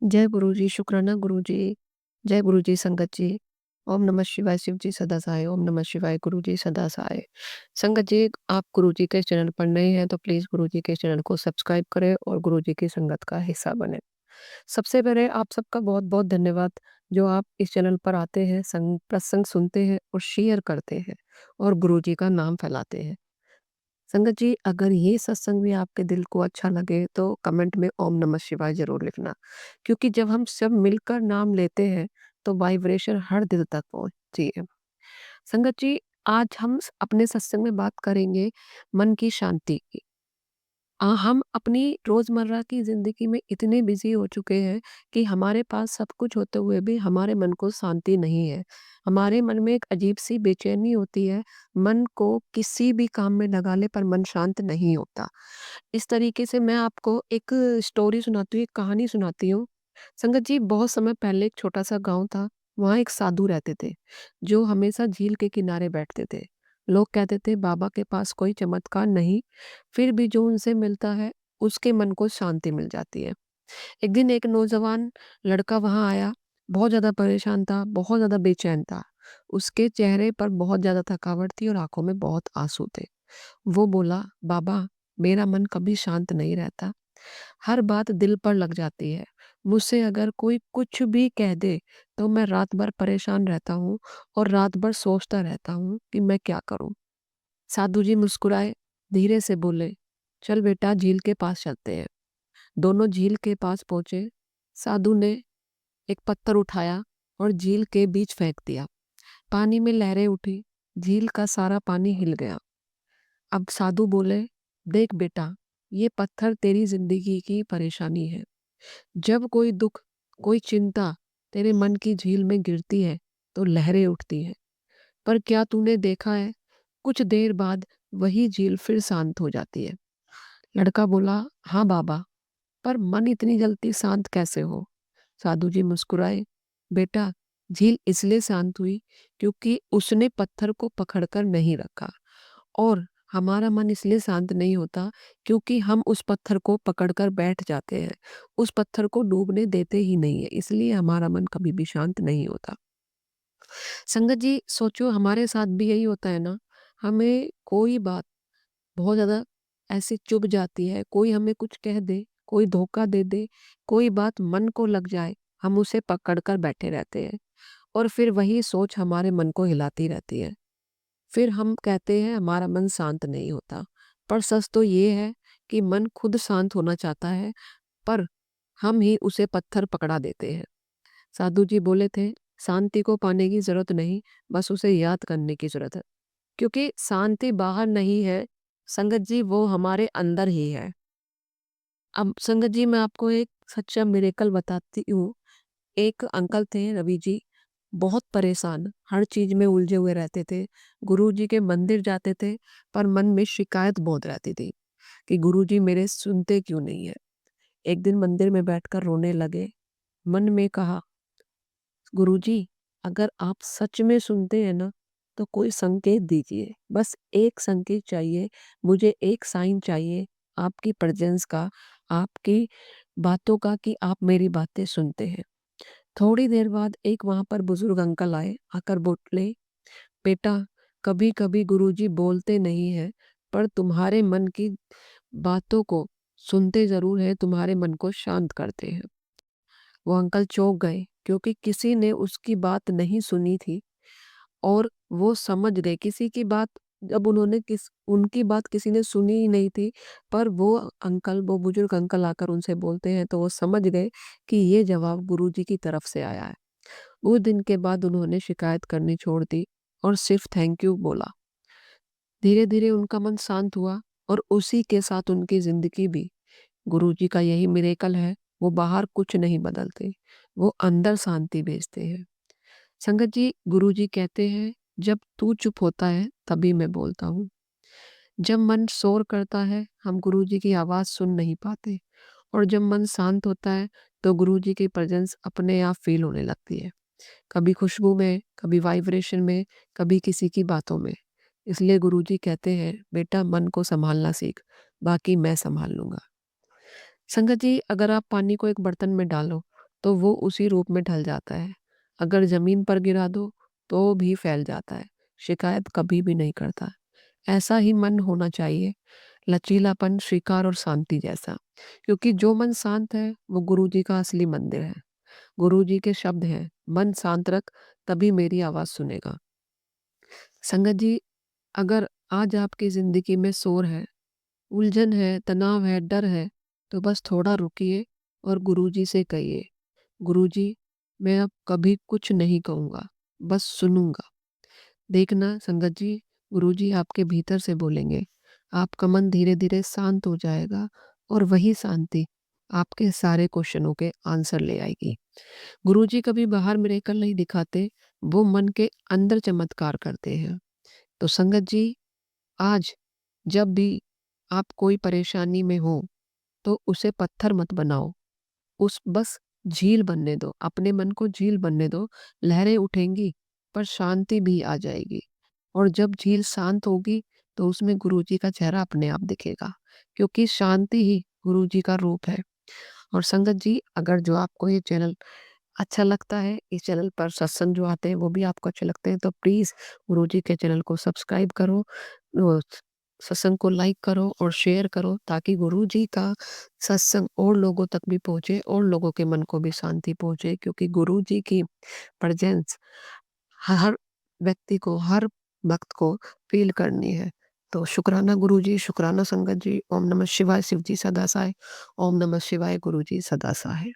जय गुरुजी, शुक्राना गुरुजी। जय गुरुजी संगत जी। ओम नमः शिवाय शिव जी सदा सहाय। ओम नमः शिवाय गुरुजी सदा सहाय। संगत जी, आप गुरुजी के चैनल पर नए हैं तो प्लीज़ गुरुजी के चैनल को सब्सक्राइब करें और गुरुजी की संगत का हिस्सा बनें। सबसे पहले आप सबका बहुत-बहुत धन्यवाद जो आप इस चैनल पर आते हैं, प्रसंग सुनते हैं और शेयर करते हैं और गुरुजी का नाम फैलाते हैं। संगत जी, अगर ये सत्संग भी आपके दिल को अच्छा लगे तो कमेंट में ओम नमः शिवाय ज़रूर लिखना। क्योंकि जब हम सब मिलकर नाम लेते हैं तो वाइब्रेशन हर दिल तक पहुँचती है। संगत जी, आज हम अपने सत्संग में बात करेंगे मन की शांति की। हम अपनी रोज़मर्रा की ज़िंदगी में इतने बिज़ी हो चुके हैं कि हमारे पास सब कुछ होते हुए भी हमारे मन को शांति नहीं है। हमारे मन में एक अजीब-सी बेचैनी होती है, मन को किसी भी काम में लगा लें पर मन शांत नहीं होता। इस तरीके से मैं आपको एक स्टोरी सुनाती हूँ, एक कहानी सुनाती हूँ। संगत जी, बहुत समय पहले एक छोटा-सा गाँव था। वहाँ एक साधु रहते थे, जो हमेशा झील के किनारे बैठते थे। लोग कहते थे बाबा के पास कोई चमत्कार नहीं, फिर भी जो उनसे मिलता है, उसके मन को शांति मिल जाती है। एक दिन एक नौजवान लड़का वहाँ आया, बहुत ज़्यादा परेशान था, बहुत ज़्यादा बेचैन था। उसके चेहरे पर बहुत ज़्यादा थकावट थी और आँखों में बहुत आँसू थे। वो बोला, "बाबा, मेरा मन कभी शांत नहीं रहता। हर बात दिल पर लग जाती है। मुझसे अगर कोई कुछ भी कह दे, तो मैं रात भर परेशान रहता हूँ और रात भर सोचता रहता हूँ कि मैं क्या करूँ?" साधु जी मुस्कुराए, धीरे से बोले, "चल बेटा, झील के पास चलते हैं।" दोनों झील के पास पहुंचे। साधु ने एक पत्थर उठाया और झील के बीच फेंक दिया। पानी में लहरें उठी, झील का सारा पानी हिल गया। अब साधु बोले, "देख बेटा, ये पत्थर तेरी जिंदगी की परेशानी है। जब कोई दुख, कोई चिंता तेरे मन की झील में गिरती है, तो लहरें उठती हैं। पर क्या तूने देखा है, कुछ देर बाद वही झील फिर शांत हो जाती है।" लड़का बोला, "हाँ बाबा, पर मन इतनी जल्दी शांत कैसे हो?" साधु जी मुस्कुराए, "बेटा, झील इसलिए शांत हुई क्योंकि उसने पत्थर को पकड़कर नहीं रखा, और हमारा मन इसलिए शांत नहीं होता क्योंकि हम उस पत्थर को पकड़कर बैठ जाते हैं, उस पत्थर को डूबने देते ही नहीं है, इसलिए हमारा मन कभी भी शांत नहीं होता।" संगत जी, सोचो हमारे साथ भी यही होता है ना। हमें कोई बात बहुत ज़्यादा ऐसे चुभ जाती है, कोई हमें कुछ कह दे, कोई धोखा दे दे, कोई बात मन को लग जाए, हम उसे पकड़ कर बैठे रहते हैं और फिर वही सोच हमारे मन को हिलाती रहती है। फिर हम कहते हैं हमारा मन शांत नहीं होता, पर सच तो ये है कि मन खुद शांत होना चाहता है, पर हम ही उसे पत्थर पकड़ा देते हैं। साधु जी बोले थे, शांति को पाने की ज़रूरत नहीं, बस उसे याद करने की ज़रूरत है। क्योंकि शांति बाहर नहीं है, संगत जी, वो हमारे अंदर ही है। अब संगत जी, मैं आपको एक सच्चा मिरेकल बताती हूँ। एक अंकल थे रवि जी, बहुत परेशान, हर चीज़ में उलझे हुए रहते थे। गुरुजी के मंदिर जाते थे, पर मन में शिकायत बहुत रहती थी कि गुरुजी मेरे सुनते क्यों नहीं है। एक दिन मंदिर में बैठकर रोने लगे। मन में कहा, "गुरुजी, अगर आप सच में सुनते हैं ना, तो कोई संकेत दीजिए। बस एक संकेत चाहिए, मुझे एक साइन चाहिए आपकी प्रेज़ेंस का, आपकी बातों का कि आप मेरी बातें सुनते हैं।" थोड़ी देर बाद एक वहाँ पर बुज़ुर्ग अंकल आए, आकर बोले, "बेटा, कभी-कभी गुरुजी बोलते नहीं हैं, पर तुम्हारे मन की बातों को सुनते ज़रूर हैं, तुम्हारे मन को शांत करते हैं।" वो अंकल चौंक गए क्योंकि किसी ने उसकी बात नहीं सुनी थी और वो समझ गए किसी की बात। जब उन्होंने किस उनकी बात किसी ने सुनी ही नहीं थी, पर वो बुजुर्ग अंकल आकर उनसे बोलते हैं, तो वो समझ गए कि ये जवाब गुरुजी की तरफ से आया है। उस दिन के बाद उन्होंने शिकायत करनी छोड़ दी और सिर्फ थैंक यू बोला। धीरे-धीरे उनका मन शांत हुआ और उसी के साथ उनकी ज़िंदगी भी। गुरुजी का यही मिरेकल है, वो बाहर कुछ नहीं बदलते, वो अंदर शांति भेजते हैं। संगत जी, गुरुजी कहते हैं, "जब तू चुप होता है, तभी मैं बोलता हूँ।" जब मन शोर करता है, हम गुरुजी की आवाज़ सुन नहीं पाते, और जब मन शांत होता है, तो गुरुजी की प्रेज़ेंस अपने आप फ़ील होने लगती है। कभी खुशबू में, कभी वाइब्रेशन में, कभी किसी की बातों में। इसलिए गुरुजी कहते हैं, "बेटा, मन को सँभालना सीख, बाकी मैं सँभाल लूँगा।" संगत जी, अगर आप पानी को एक बर्तन में डालो, तो वो उसी रूप में ढल जाता है। अगर ज़मीन पर गिरा दो, तो भी फैल जाता है, शिकायत कभी भी नहीं करता। ऐसा ही मन होना चाहिए, लचीलापन, स्वीकार और शांति जैसा। क्योंकि जो मन शांत है, वो गुरुजी का असली मंदिर है। गुरुजी के शब्द हैं, "मन शांत रख, तभी मेरी आवाज़ सुनेगा।" संगत जी, अगर आज आपकी ज़िंदगी में शोर है, उलझन है, तनाव है, डर है, तो बस थोड़ा रुकिए और गुरुजी से कहिए, "गुरुजी, मैं अब कभी कुछ नहीं कहूँगा, बस सुनूँगा।" देखना संगत जी, गुरुजी आपके भीतर से बोलेंगे। आपका मन धीरे-धीरे शांत हो जाएगा और वही शांति आपके सारे क्वेश्चनों के आंसर ले आएगी। गुरुजी कभी बाहर मिरेकल नहीं दिखाते, वो मन के अंदर चमत्कार करते हैं। तो संगत जी, आज जब भी आप कोई परेशानी में हो, तो उसे पत्थर मत बनाओ। उस बस झील बनने दो, अपने मन को झील बनने दो, लहरें उठेंगी, पर शांति भी आ जाएगी। और जब झील शांत होगी, तो उसमें गुरुजी का चेहरा अपने आप दिखेगा, क्योंकि शांति ही गुरुजी का रूप है। और संगत जी, अगर जो आपको ये चैनल अच्छा लगता है, इस चैनल पर सत्संग जो आते हैं वो भी आपको अच्छे लगते हैं, तो प्लीज़ गुरुजी के चैनल को सब्सक्राइब करो, अ, सत्संग को लाइक करो और शेयर करो, ताकि गुरुजी का सत्संग और लोगों तक भी पहुँचे और लोगों के मन को भी शांति पहुँचे, क्योंकि गुरुजी की प्रेज़ेंस हर व्यक्ति को, हर भक्त को फ़ील करनी है। तो शुक्राना गुरुजी, शुक्राना संगत जी। ओम नमः शिवाय, शिव जी सदा सहाय। ओम नमः शिवाय, गुरुजी सदा सहाय।